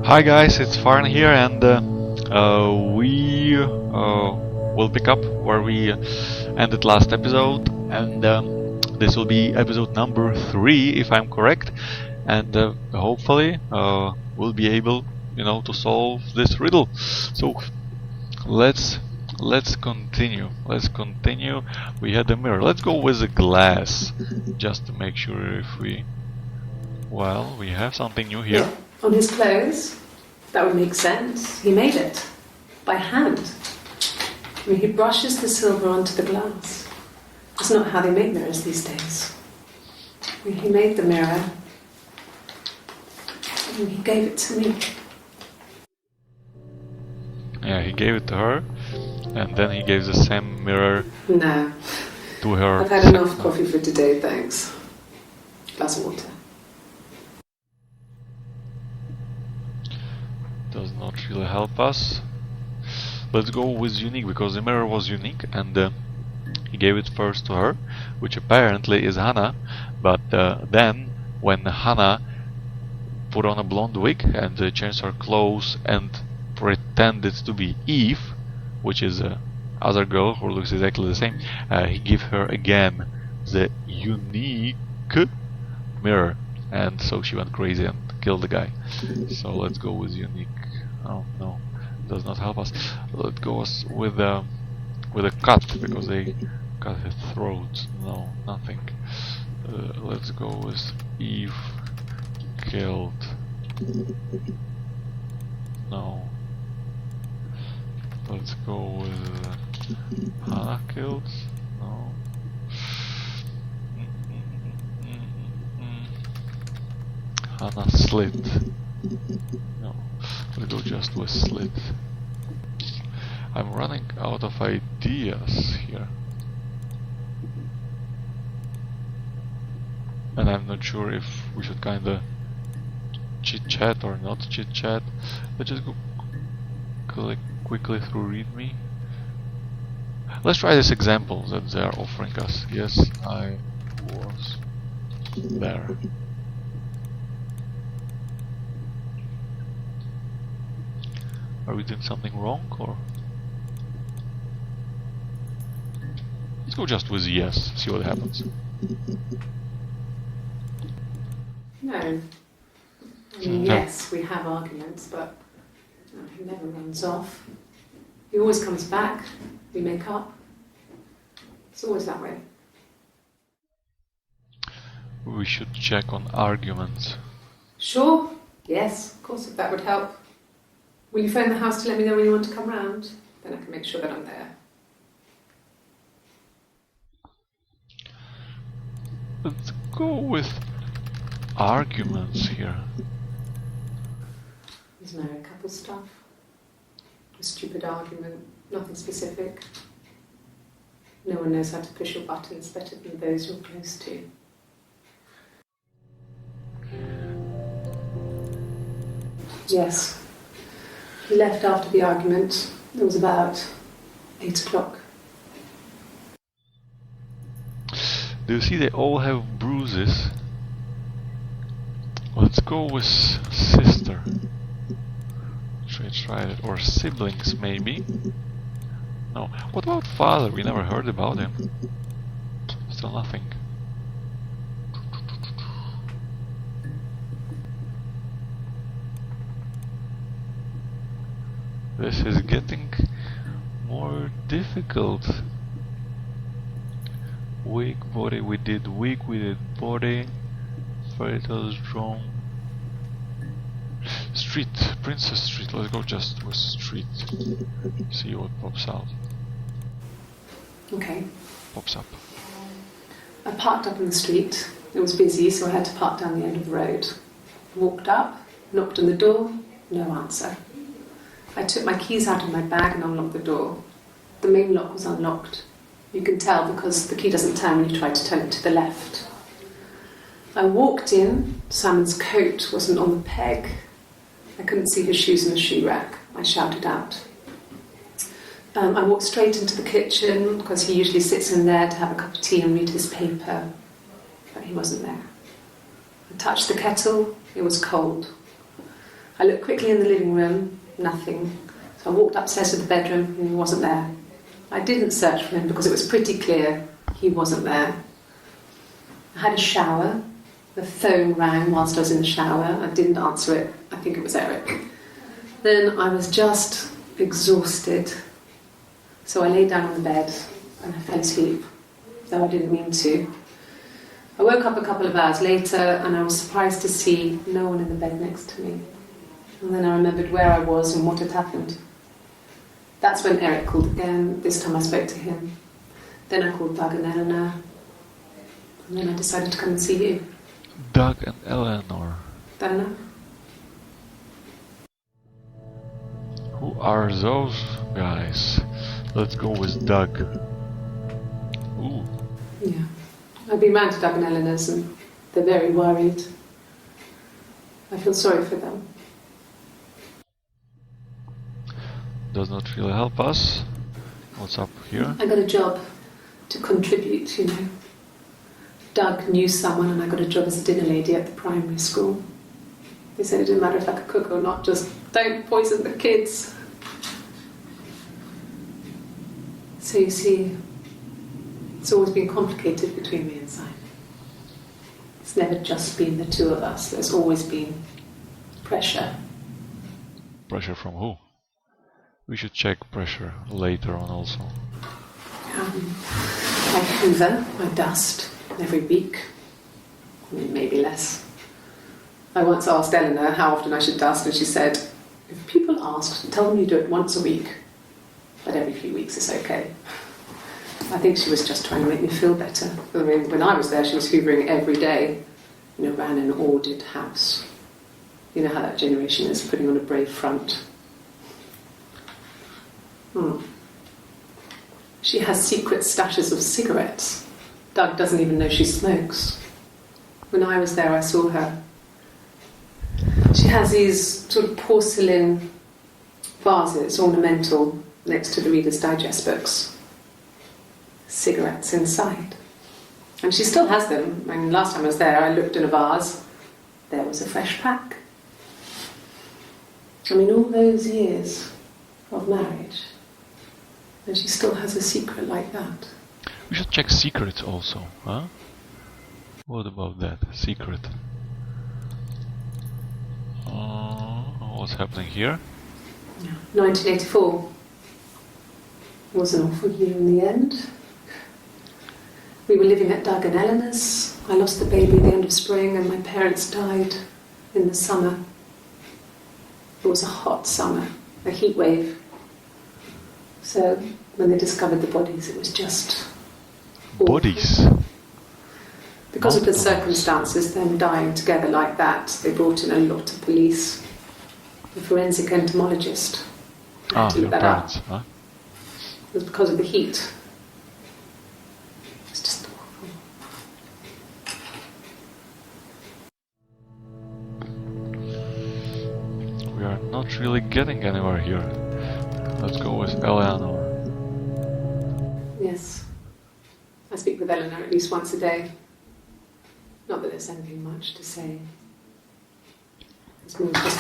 Hi guys, it's Farn here, and we will pick up where we ended last episode, and this will be episode number 3, if I'm correct, and hopefully we'll be able, to solve this riddle. So let's continue. Let's continue. We had the mirror. Let's go with the glass, just to make sure if we. Well, we have something new here. Yeah. On his clothes? That would make sense. He made it. By hand. I mean, he brushes the silver onto the glass. That's not how they make mirrors these days. I mean, he made the mirror. And he gave it to me. Yeah, he gave it to her, and then he gave the same mirror No. to her. I've had enough coffee for today, thanks. Glass of water. Does not really help us. Let's go with unique, because the mirror was unique, and he gave it first to her, which apparently is Hannah. But then, when Hannah put on a blonde wig and changed her clothes and pretended to be Eve, which is other girl who looks exactly the same, he gave her again the unique mirror, and so she went crazy and killed the guy. So let's go with unique. Oh no, does not help us. Let's go with a cut, because they cut his throat. No, nothing. Let's go with Eve killed. No. Let's go with Hannah killed. No. Hannah slit. No. Let's go just with slit. I'm running out of ideas here. And I'm not sure if we should kinda chit-chat or not chit-chat. Let's just go click quickly through README. Let's try this example that they are offering us. Yes, I was there. Are we doing something wrong, or? Let's go just with yes, see what happens. No. I mean, yes, we have arguments, but he never runs off. He always comes back. We make up. It's always that way. We should check on arguments. Sure. Yes, of course, if that would help. Will you phone the house to let me know when you want to come round? Then I can make sure that I'm there. Let's go with arguments here. There's married couple stuff. A stupid argument, nothing specific. No one knows how to push your buttons better than those you're close to. Yes. He left after the argument. It was about 8 o'clock. Do you see they all have bruises? Let's go with sister. Should I try it? Or siblings, maybe? No. What about father? We never heard about him. Still nothing. This is getting more difficult. Weak body, we did weak, we did body. Fairytale is wrong. Street, Princess Street. Let's go just with street. See what pops out. Okay. Pops up. I parked up in the street. It was busy, so I had to park down the end of the road. Walked up, knocked on the door, no answer. I took my keys out of my bag and unlocked the door. The main lock was unlocked. You can tell because the key doesn't turn when you try to turn it to the left. I walked in. Simon's coat wasn't on the peg. I couldn't see his shoes in the shoe rack. I shouted out. I walked straight into the kitchen because he usually sits in there to have a cup of tea and read his paper. But he wasn't there. I touched the kettle. It was cold. I looked quickly in the living room, nothing. So I walked upstairs to the bedroom and he wasn't there. I didn't search for him because it was pretty clear he wasn't there. I had a shower. The phone rang whilst I was in the shower. I didn't answer it. I think it was Eric. Then I was just exhausted. So I lay down on the bed and I fell asleep, though I didn't mean to. I woke up a couple of hours later and I was surprised to see no one in the bed next to me. And then I remembered where I was and what had happened. That's when Eric called again. This time I spoke to him. Then I called Doug and Eleanor. And then I decided to come and see you. Doug and Eleanor. Don't know. Who are those guys? Let's go with Doug. Ooh. Yeah. I've been round to Doug and Eleanor's and they're very worried. I feel sorry for them. Does not really help us. What's up here? I got a job to contribute, you know. Doug knew someone and I got a job as a dinner lady at the primary school. They said it didn't matter if I could cook or not, just don't poison the kids. So you see, it's always been complicated between me and Simon. It's never just been the two of us, there's always been pressure. Pressure from who? We should check pressure later on also. I hoover, I dust every week. I mean, maybe less. I once asked Eleanor how often I should dust and she said, if people ask, tell them you do it once a week. But every few weeks is okay. I think she was just trying to make me feel better. I mean, when I was there, she was hoovering every day. You know, ran an ordered house. You know how that generation is, putting on a brave front. She has secret stashes of cigarettes. Doug doesn't even know she smokes. When I was there, I saw her. She has these sort of porcelain vases, ornamental, next to the Reader's Digest books. Cigarettes inside. And she still has them. I mean, last time I was there, I looked in a vase. There was a fresh pack. I mean, all those years of marriage. And she still has a secret like that. We should check secrets also, huh? What about that? Secret. What's happening here? 1984 was an awful year in the end. We were living at Doug and Eleanor's. I lost the baby at the end of spring and my parents died in the summer. It was a hot summer, a heat wave. So when they discovered the bodies, it was just awful. Bodies? Because of the circumstances, them dying together like that, they brought in a lot of police. A forensic entomologist. I had to look your that up. parents, huh? It was because of the heat. It's just awful. We are not really getting anywhere here. Let's go with Eleanor. Yes. I speak with Eleanor at least once a day. Not that there's anything much to say. It's more just...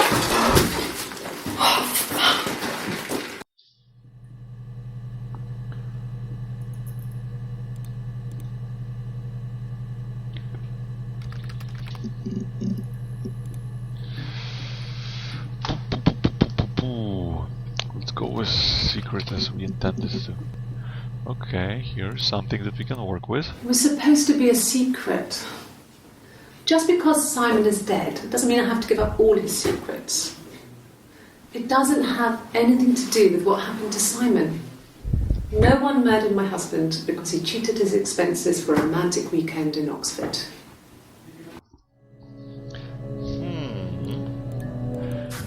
Let's go with secret as we intended to. Okay, here's something that we can work with. It was supposed to be a secret. Just because Simon is dead doesn't mean I have to give up all his secrets. It doesn't have anything to do with what happened to Simon. No one murdered my husband because he cheated his expenses for a romantic weekend in Oxford.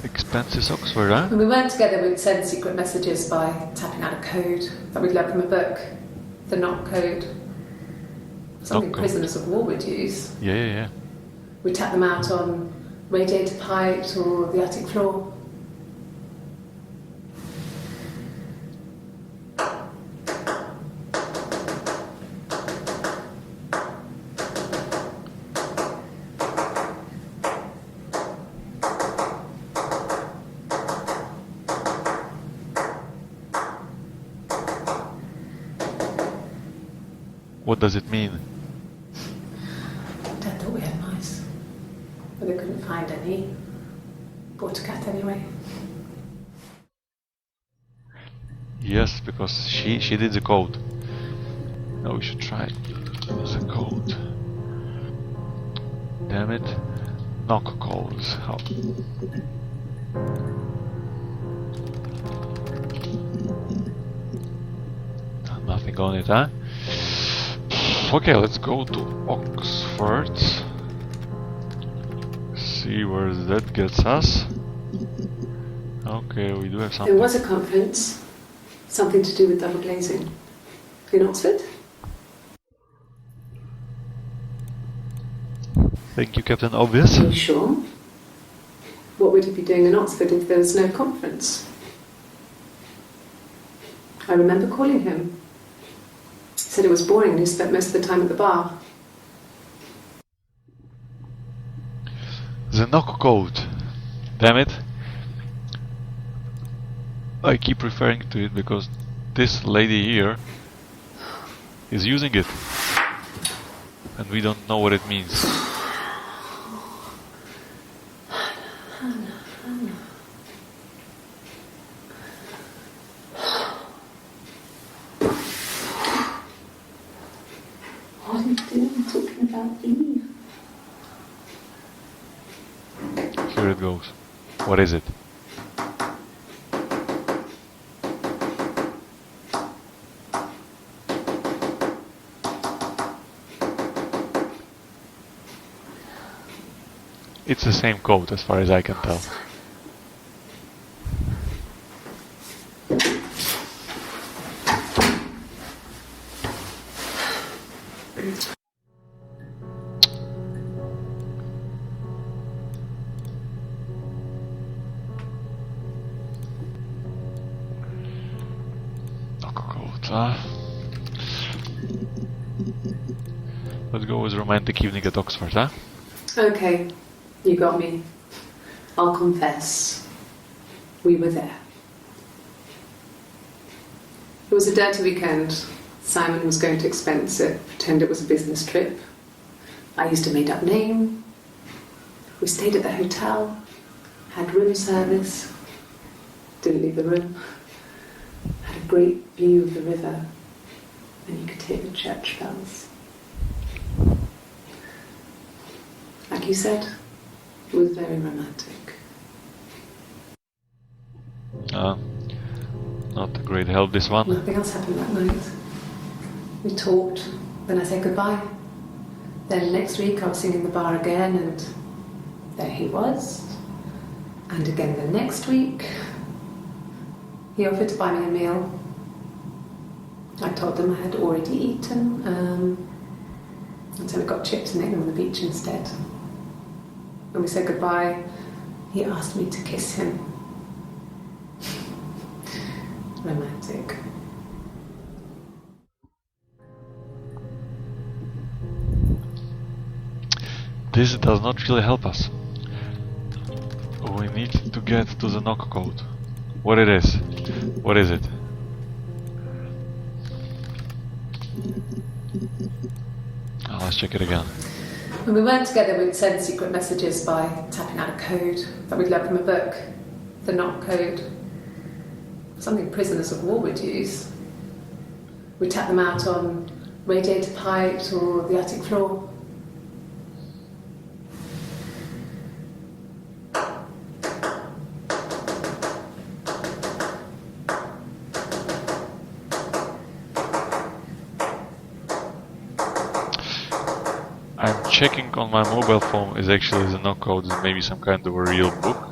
Expenses Oxford, huh? When we weren't together, we'd send secret messages by tapping out a code that we'd learned from a book. The knock code. Something prisoners of war would use. Yeah. We tap them out on radiator pipes or the attic floor. What does it mean? Dad thought we had mice, but they couldn't find any. Bought a cat anyway. Yes, because she did the code. Now we should try the code. Damn it. Knock codes. How? Nothing on it, huh? Okay, let's go to Oxford. See where that gets us. Okay, we do have something. There was a conference, something to do with double glazing. In Oxford? Thank you, Captain Obvious. Are you sure? What would he be doing in Oxford if there was no conference? I remember calling him. He said it was boring and he spent most of the time at the bar. The knock code. Damn it. I keep referring to it because this lady here is using it. And we don't know what it means. What are you doing talking about Eve? Here it goes. What is it? It's the same code as far as I can tell. Let's go with romantic evening at Oxford, huh? Okay, you got me. I'll confess. We were there. It was a dirty weekend. Simon was going to expense it, pretend it was a business trip. I used a made-up name. We stayed at the hotel, had room service, didn't leave the room, had a great view of the river, and you could hear the church bells. Like you said, it was very romantic. Not a great help, this one. Nothing else happened that night. We talked, then I said goodbye. Then next week I was singing in the bar again, and there he was. And again the next week, he offered to buy me a meal. I told them I had already eaten, and so we got chips and ate them on the beach instead. When we said goodbye, he asked me to kiss him. Romantic. This does not really help us. We need to get to the knock code. What it is? What is it? Let's check it again. When we weren't together, we'd send secret messages by tapping out a code that we'd learned from a book, the knock code. Something prisoners of war would use. We'd tap them out on radiator pipes or the attic floor. I'm checking on my mobile phone is actually the knock code, is maybe some kind of a real book.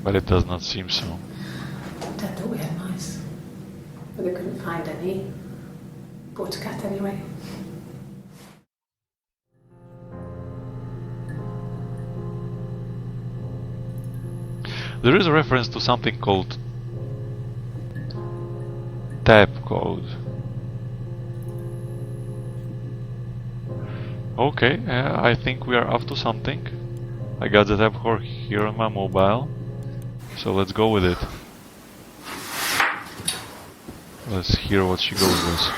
But it does not seem so. Dad thought we had mice, but they couldn't find any. Bought a cat anyway. There is a reference to something called tab code. Okay, I think we are up to something. I got the tab code here on my mobile, so let's go with it. Let's hear what she goes with.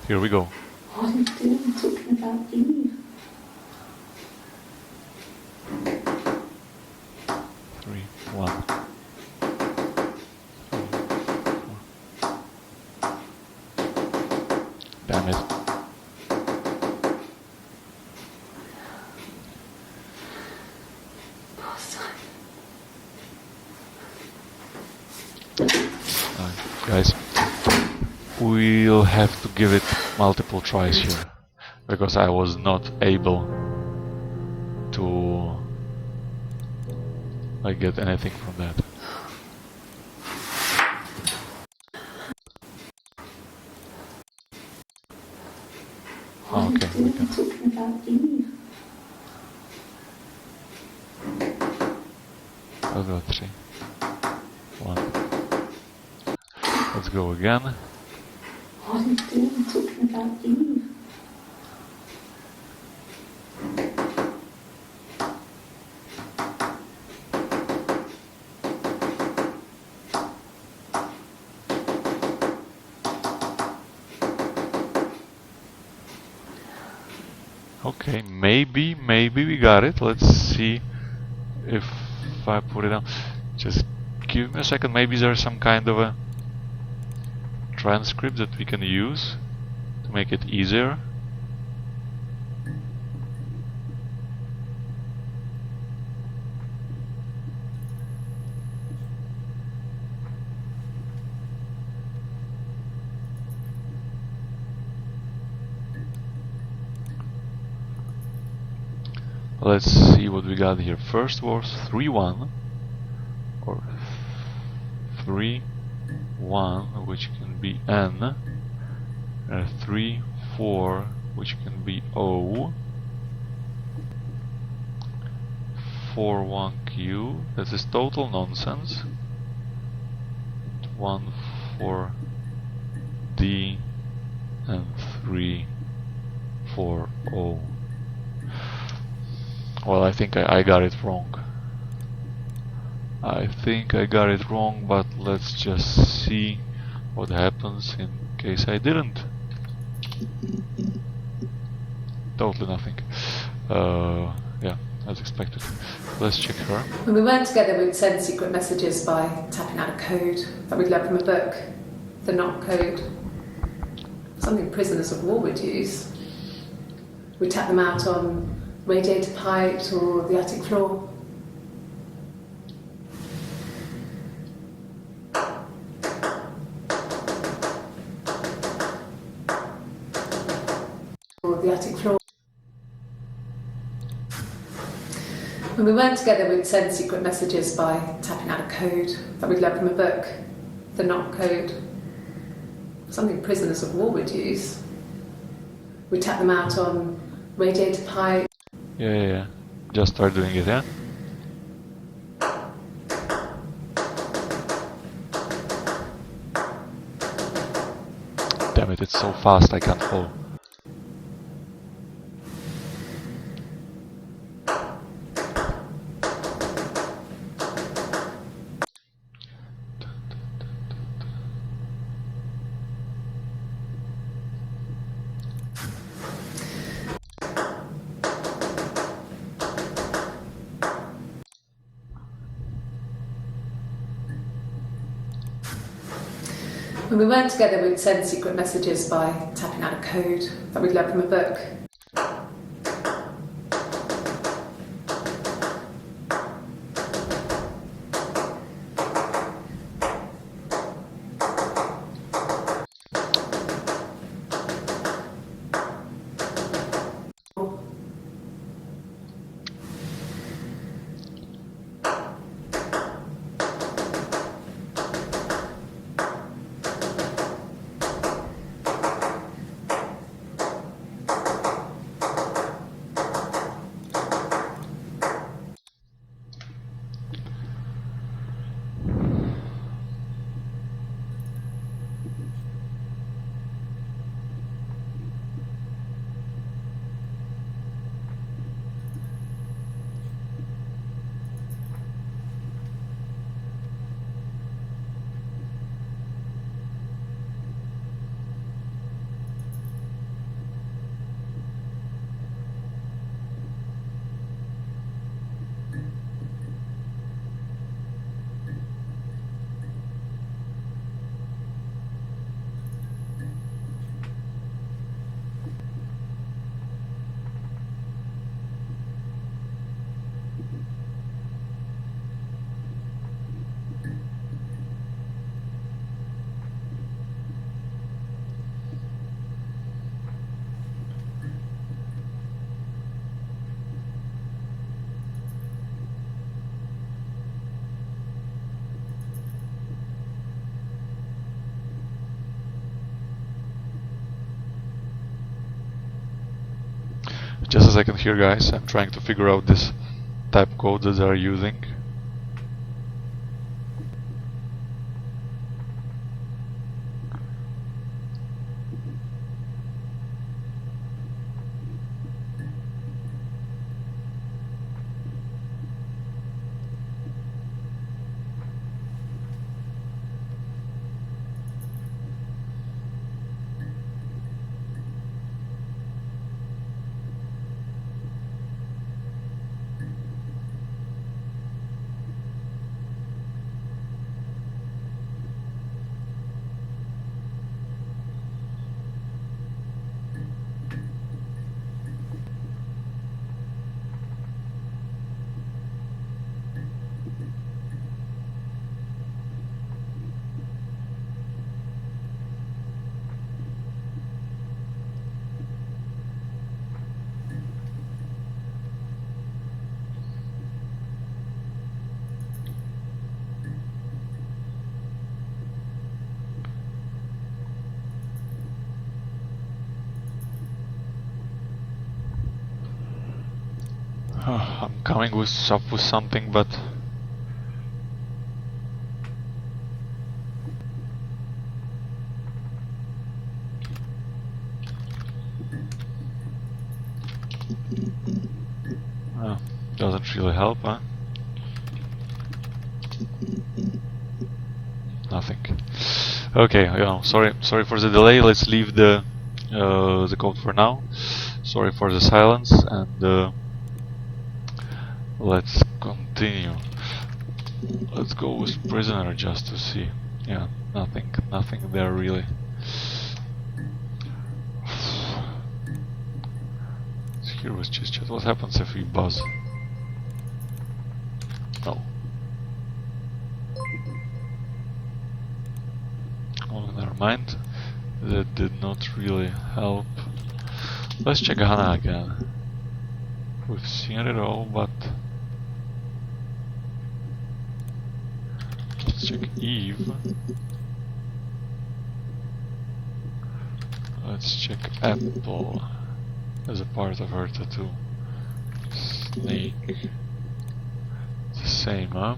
Here we go. What are you doing talking about Eve? 3, 1. Damn it. Guys, we'll have to give it multiple tries here, because I was not able to like get anything from that. Okay, we can. Talking about Eve. I'll go 3, 1. Let's go again. What are you doing talking about Eve? Okay, maybe we got it. Let's see if I put it down. Just give me a second. Maybe there's some kind of a transcript that we can use to make it easier. Let's see what we got here. First was 3-1 or 3-1, which can be N, 3-4, which can be O, 4-1Q. That is total nonsense. 1-4D and 3-4O. Well, I think I got it wrong. I think I got it wrong, but let's just see what happens in case I didn't. Totally nothing. Yeah, as expected. Let's check her. When we weren't together, we'd send secret messages by tapping out a code that we'd learned from a book, the Knock code. Something prisoners of war would use. We'd tap them out on radiator pipes or the attic floor. Or the attic floor. When we weren't together, we'd send secret messages by tapping out a code that we'd learned from a book, the Knock code. Something prisoners of war would use. We'd tap them out on radiator pipes. Yeah. Just start doing it, yeah? Damn it, it's so fast I can't follow. When we weren't together, we'd send secret messages by tapping out a code that we'd learned from a book. Just a second here, guys. I'm trying to figure out this type code that they are using. I'm coming with something, but doesn't really help, huh? Nothing. Okay, sorry for the delay. Let's leave the code for now. Sorry for the silence, and let's continue. Let's go with prisoner just to see. Yeah, nothing there really. Here was just chat. What happens if we buzz? No. Oh, never mind. That did not really help. Let's check Hannah again. We've seen it all, but let's check Eve. Let's check Apple as a part of her tattoo. Snake. It's the same, huh?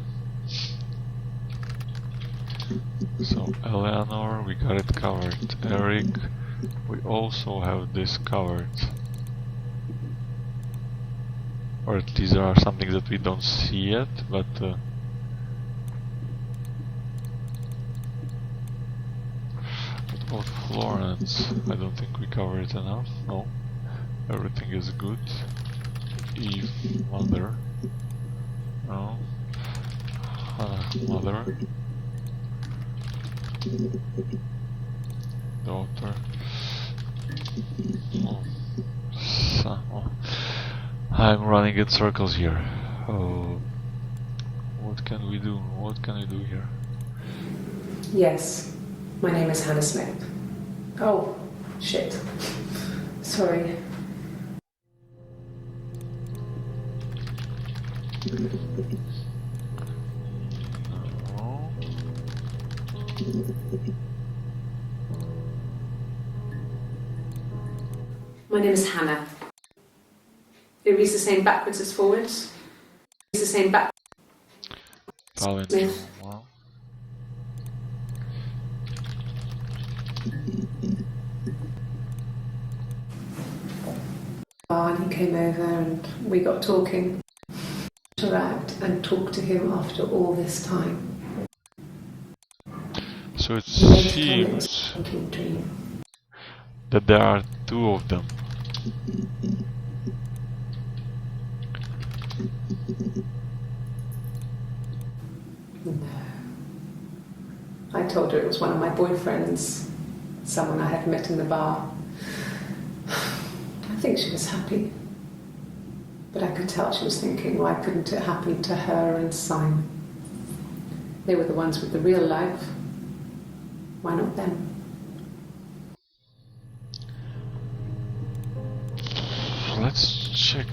So Eleanor, we got it covered. Eric, we also have this covered. Or at least there are something that we don't see yet, but what about Florence? I don't think we covered enough. No, everything is good. Eve, mother. No. Mother. Daughter. Oh. Son. Oh. I'm running in circles here. Oh. What can we do? What can we do here? Yes, my name is Hannah Smith. Oh, shit. Sorry. No. My name is Hannah. It reads the same backwards as forwards. It's the same back. Smith. Well. And he came over and we got talking. Interact and talk to him after all this time. So it seems that there are two of them. No. I told her it was one of my boyfriends, someone I had met in the bar. I think she was happy. But I could tell she was thinking, why couldn't it happen to her and Simon? They were the ones with the real life. Why not them? Let's check.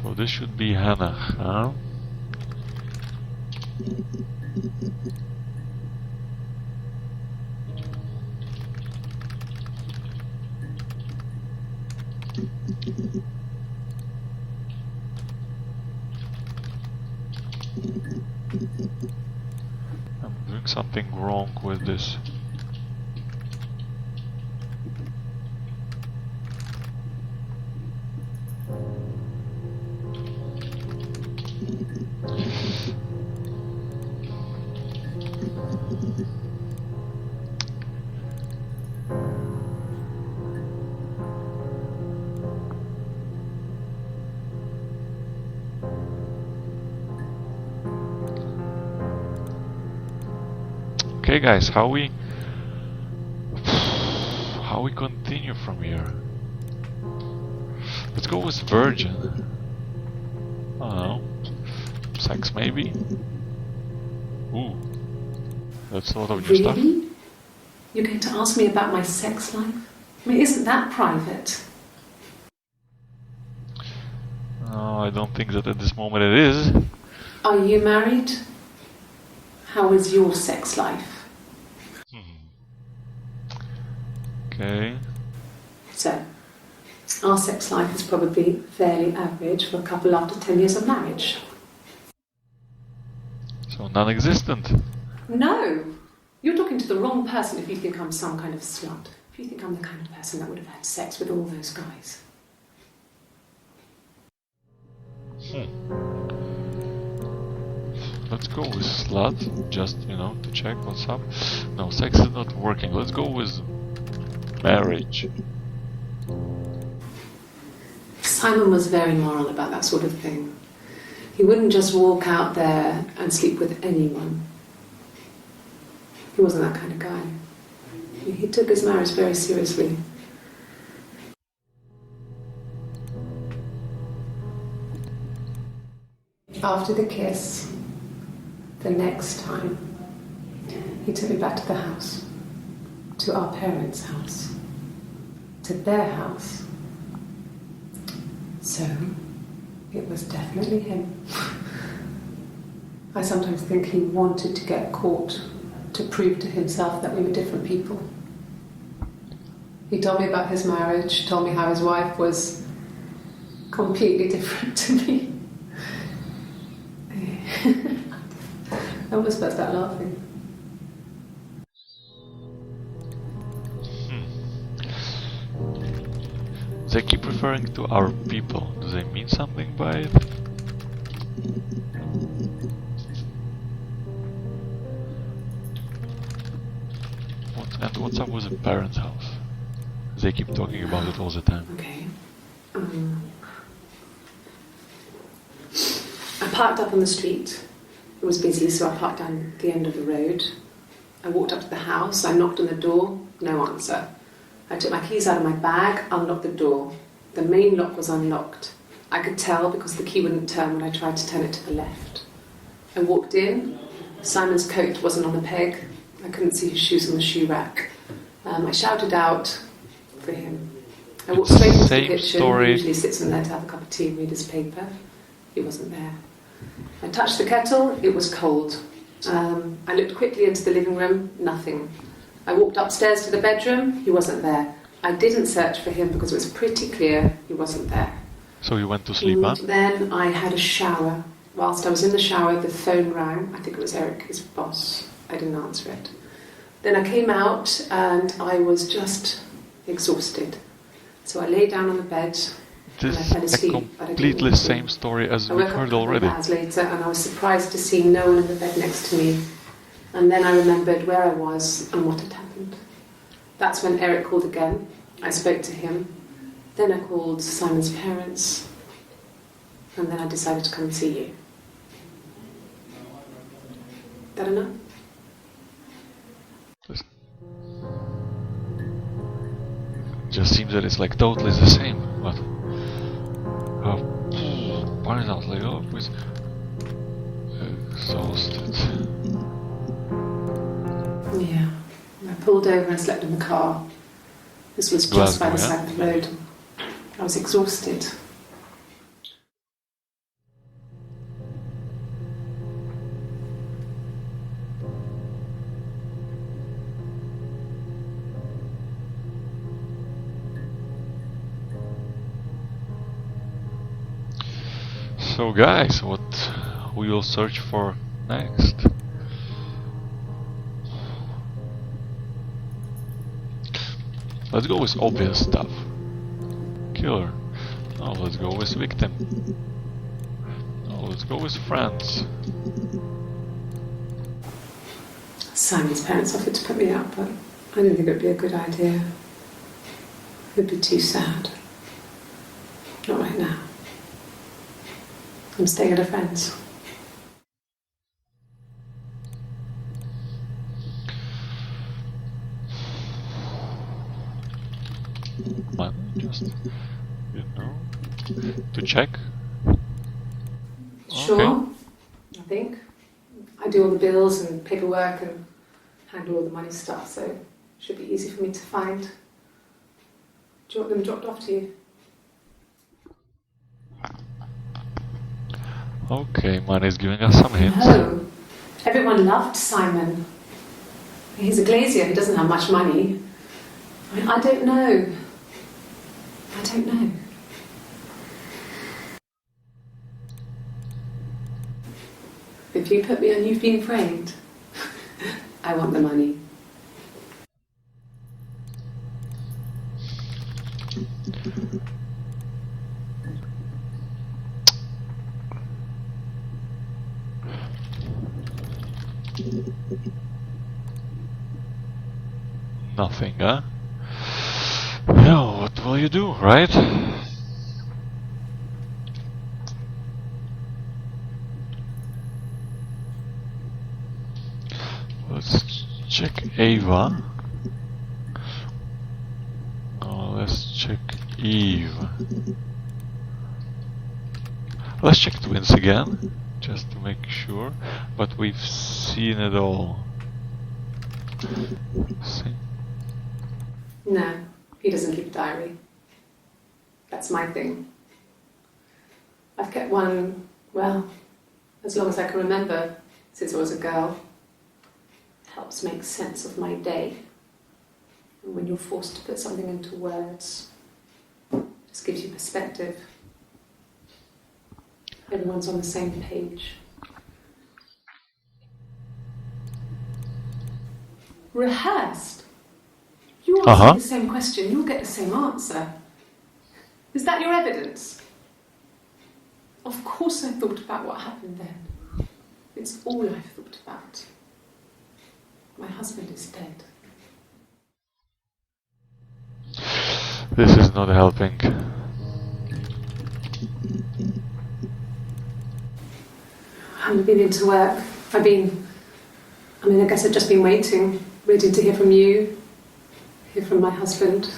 So this should be Hannah, huh? I'm doing something wrong with this. Okay guys, how we continue from here? Let's go with virgin. I don't know. Sex maybe? Ooh. That's a lot of new stuff. Really? You're going to ask me about my sex life? I mean, isn't that private? No, I don't think that at this moment it is. Are you married? How is your sex life? Okay. So, our sex life is probably fairly average for a couple after 10 years of marriage. So non-existent. No! You're talking to the wrong person if you think I'm some kind of slut. If you think I'm the kind of person that would have had sex with all those guys. Let's go with slut, just, you know, to check what's up. No, sex is not working. Let's go with marriage. Simon was very moral about that sort of thing. He wouldn't just walk out there and sleep with anyone. He wasn't that kind of guy. He took his marriage very seriously. After the kiss, the next time, he took me back to the house, to our parents' house, to their house. So, it was definitely him. I sometimes think he wanted to get caught to prove to himself that we were different people. He told me about his marriage, told me how his wife was completely different to me. I almost burst out laughing. They keep referring to our people. Do they mean something by it? And what's up with the parents' house? They keep talking about it all the time. Okay. I parked up on the street. It was busy, so I parked down the end of the road. I walked up to the house. I knocked on the door. No answer. I took my keys out of my bag, unlocked the door. The main lock was unlocked. I could tell because the key wouldn't turn when I tried to turn it to the left. I walked in. Simon's coat wasn't on the peg. I couldn't see his shoes on the shoe rack. I shouted out for him. I walked straight into the kitchen. Story. He usually sits in there to have a cup of tea and read his paper. He wasn't there. I touched the kettle. It was cold. I looked quickly into the living room. Nothing. I walked upstairs to the bedroom. He wasn't there. I didn't search for him because it was pretty clear he wasn't there. So you went to sleep, And huh? then I had a shower. Whilst I was in the shower, the phone rang. I think it was Eric, his boss. I didn't answer it. Then I came out and I was just exhausted. So I lay down on the bed and I fell This is a asleep. but I didn't completely want to. same story as I we woke up heard a already. couple of hours later and I was surprised to see no one in the bed next to me. And then I remembered where I was and what had happened. That's when Eric called again. I spoke to him. Then I called Simon's parents. And then I decided to come and see you. That enough? Just seems that it's like totally the same, but apparently I was exhausted. Yeah. I pulled over and slept in the car. This was just by the Glasgow, side of the road. I was exhausted. So guys, what we will search for next? Let's go with obvious stuff. Killer. No, let's go with victim. No, let's go with friends. Simon's parents offered to put me up, but I didn't think it would be a good idea. It would be too sad. Not right now. I'm staying at a friend's. Just, you know, to check. Sure, Okay. I think. I do all the bills and paperwork and handle all the money stuff, so it should be easy for me to find. Do you want them dropped off to you? Okay, money's giving us some hints. No. Everyone loved Simon. He's a glazier, he doesn't have much money. I don't know. I don't know. If you put me on You've Been Framed, I want the money. Nothing, huh? Yeah, what will you do, right? Let's check Ava. Let's check Eve. Let's check twins again, just to make sure. But we've seen it all. See? No, he doesn't keep a diary. That's my thing. I've kept one, well, as long as I can remember, since I was a girl. Helps make sense of my day. And when you're forced to put something into words, it just gives you perspective. Everyone's on the same page. Rehearsed? You ask me the same question, you'll get the same answer. Is that your evidence? Of course I thought about what happened then. It's all I've thought about. My husband is dead. This is not helping. I haven't been into work. I guess I've just been waiting to hear from you, hear from my husband.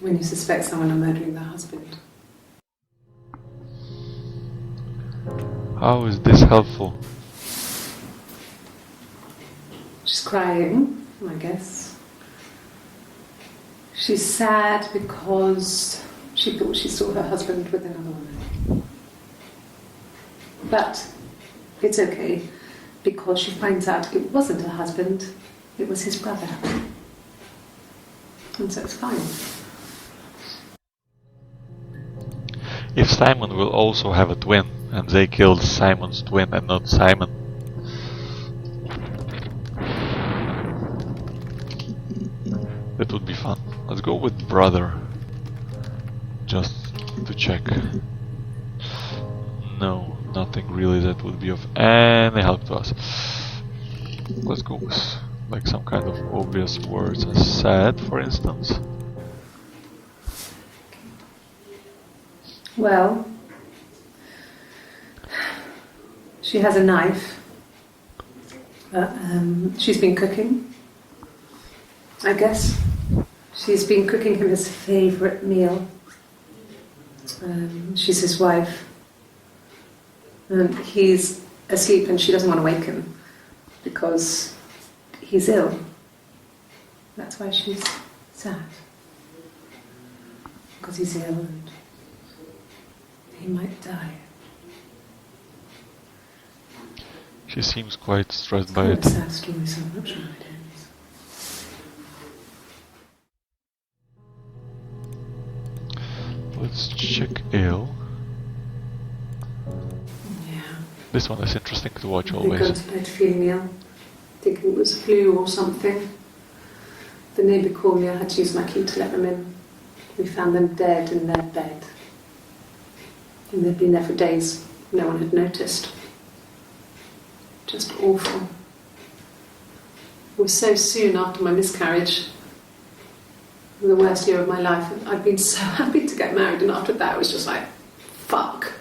When you suspect someone of murdering their husband. How is this helpful? She's crying, I guess. She's sad because she thought she saw her husband with another woman. But it's okay, because she finds out it wasn't her husband, it was his brother. And so it's fine. If Simon will also have a twin, and they killed Simon's twin and not Simon. That would be fun. Let's go with brother. Just to check. No, nothing really that would be of any help to us. Let's go with like some kind of obvious words as sad, for instance. Well, she has a knife. She's been cooking, I guess. She's been cooking him his favourite meal. She's his wife. He's asleep and she doesn't want to wake him because he's ill. That's why she's sad. Because he's ill and he might die. She seems quite stressed by It's it. a sad story, so I'm not sure it is. Let's check ill. Yeah. This one is interesting to watch They always. got to bed feeling ill, thinking it was flu or something. The neighbour called me, I had to use my key to let them in. We found them dead in their bed. And they'd been there for days. No one had noticed. Just awful. It was so soon after my miscarriage. The worst year of my life. I'd been so happy to get married, and after that it was just like, fuck.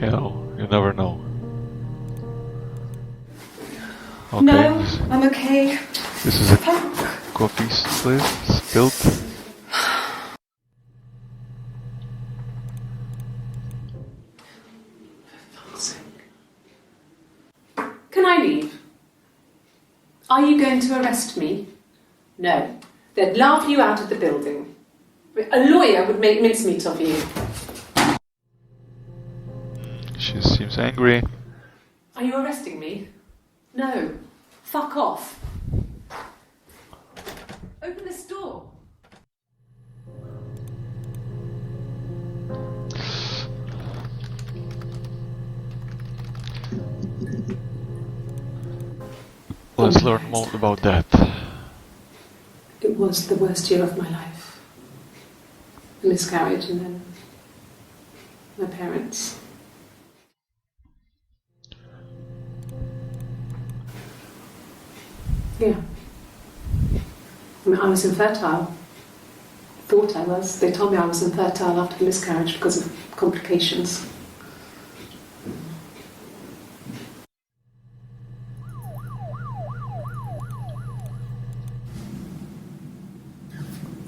You know, you never know. Okay, No, I'm okay. this is a Fuck. coffee spilled. Can I leave? Are you going to arrest me? No. They'd laugh you out of the building. A lawyer would make mincemeat of you. She seems angry. Are you arresting me? No. Fuck off. Open this door. Let's learn more about that. It was the worst year of my life. A miscarriage and then my parents. Yeah. I mean, I was infertile. Thought I was. They told me I was infertile after the miscarriage because of complications.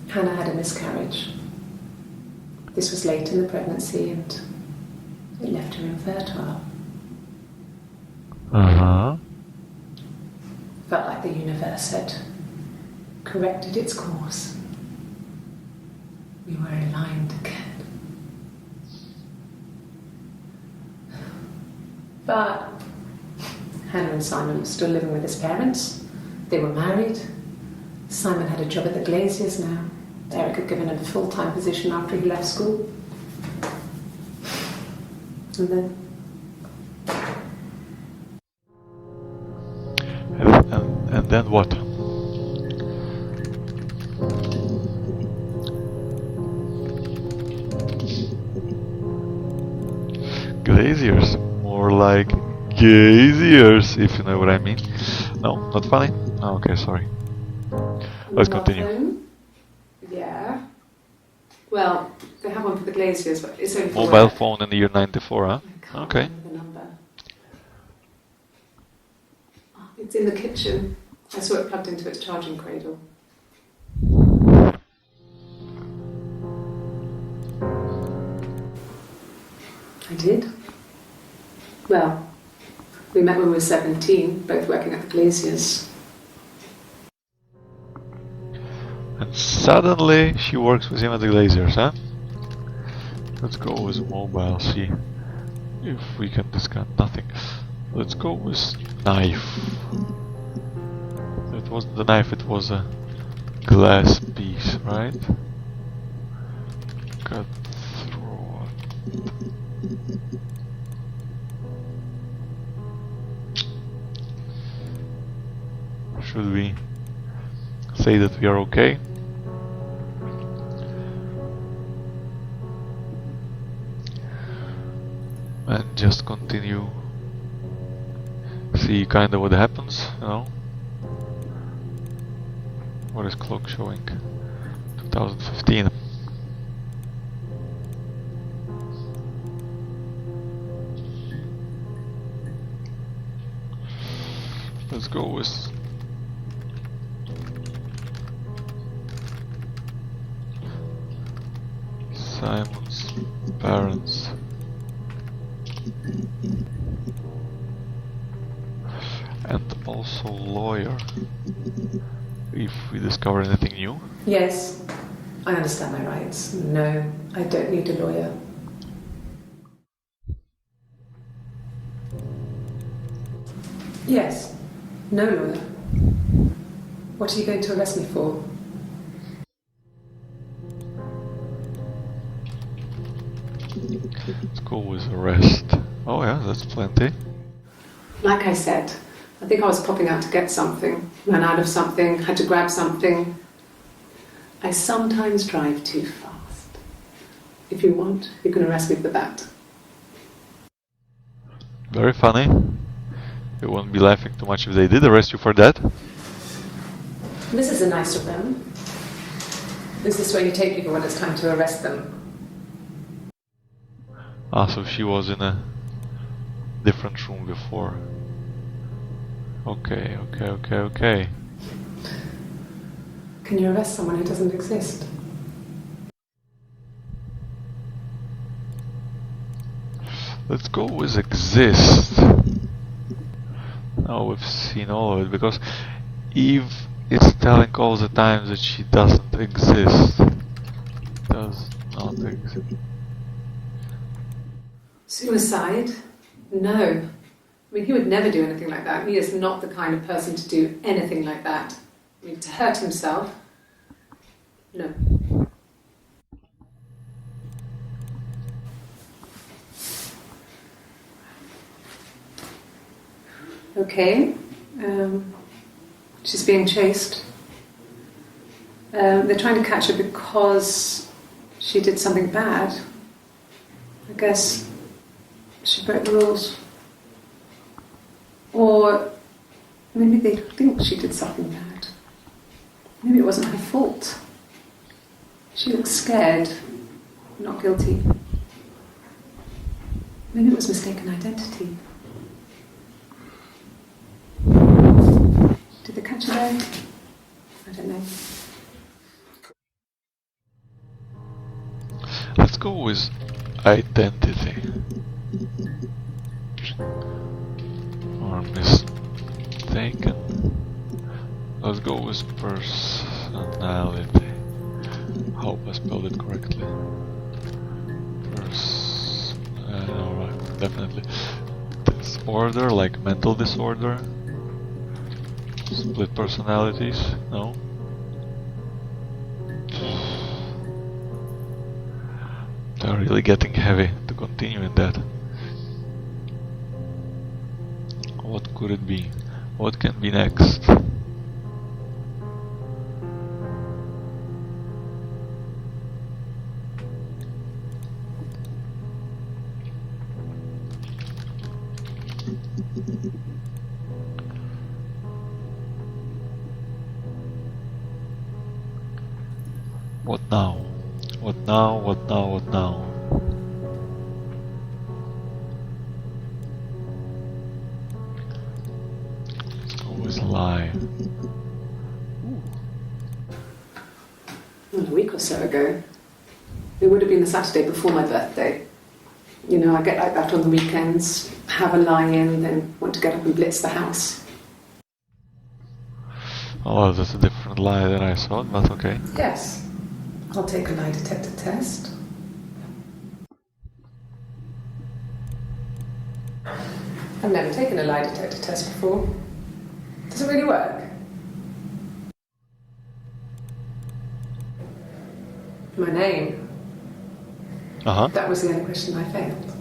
Hannah had a miscarriage. This was late in the pregnancy and it left her infertile. Uh-huh. Felt like the universe had corrected its course. We were aligned again. But Hannah and Simon were still living with his parents. They were married. Simon had a job at the Glaziers now. Eric had given him a full-time position after he left school. And then And then what? Glaziers, more like gaziers, if you know what I mean. No, not funny? Oh, okay, sorry. Let's continue. phone. Yeah. Well, they have one for the Glaziers, but it's only for Mobile work. phone in the year 94, huh? I can't Okay. remember the number. Oh, it's in the kitchen. I saw it plugged into its charging cradle. I did. Well, we met when we were 17, both working at the Glaziers. And suddenly she works with him at the Glaziers, huh? Let's go with mobile, see if we can discount nothing. Let's go with knife. It wasn't the knife, it was a glass piece, right? Cut through. Should we say that we are okay? And just continue. See kind of what happens, you know? What is clock showing? 2015. Let's go with Simon's parents. And also lawyer. If we discover anything new. Yes, I understand my rights. No, I don't need a lawyer. Yes. No lawyer. What are you going to arrest me for? Let's go with arrest. Oh yeah, that's plenty. Like I said, I think I was popping out to get something, ran out of something, had to grab something. I sometimes drive too fast. If you want, you can arrest me for that. Very funny. You won't be laughing too much if they did arrest you for that. This is nice of them. Is this where you take people when it's time to arrest them? Ah, so she was in a different room before. Okay. Can you arrest someone who doesn't exist? Let's go with exist. Now we've seen all of it, because Eve is telling all the time that she doesn't exist. Does not exist. Suicide? No. I mean, he would never do anything like that. He is not the kind of person to do anything like that. I mean, to hurt himself? No. Okay. She's being chased. They're trying to catch her because she did something bad. I guess she broke the rules. Or maybe they think she did something bad. Maybe it wasn't her fault. She looks scared, not guilty. Maybe it was mistaken identity. Did they catch her there? I don't know. Let's go with identity. Or mistaken. Let's go with personality. Hope I spelled it correctly. Alright, definitely. Disorder, like mental disorder. Split personalities, no? They're really getting heavy to continue in that. What could it be? What can be next? What now? What now? What now? What now? Let's go with lie. Well, a week or so ago. It would have been the Saturday before my birthday. You know, I get like that on the weekends, have a lie-in, then want to get up and blitz the house. Oh, that's a different lie than I thought, but okay. Yes. I'll take a lie detector test. I've never taken a lie detector test before. Does it really work? My name. Uh-huh. That was the only question I failed.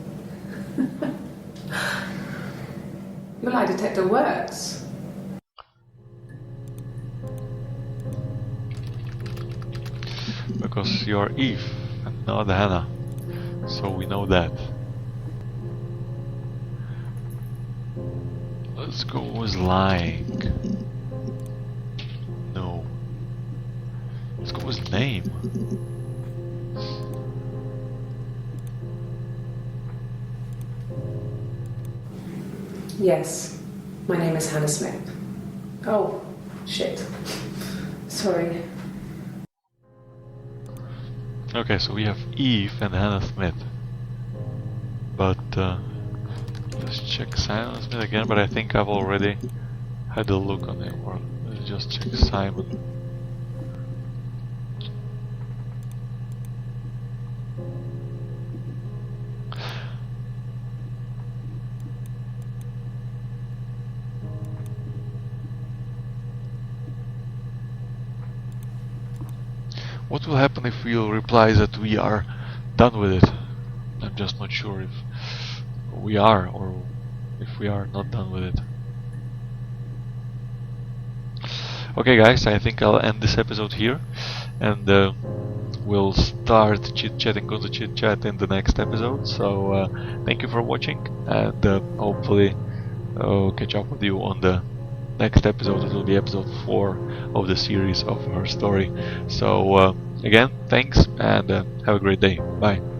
Your lie detector works. Because you're Eve and not Hannah. So we know that. Let's go with lying. No. Let's go with name. Yes. My name is Hannah Smith. Oh, shit. Sorry. Okay, so we have Eve and Hannah Smith. But let's check Simon Smith again, but I think I've already had a look on him. Or let's just check Simon. What will happen if we reply that we are done with it? I'm just not sure if we are or if we are not done with it. Okay guys, I think I'll end this episode here, and we'll start chit-chatting on the chit-chat in the next episode. So thank you for watching, and hopefully I'll catch up with you on the next episode. It will be episode 4 of the series of her story. So again, thanks, and have a great day. Bye.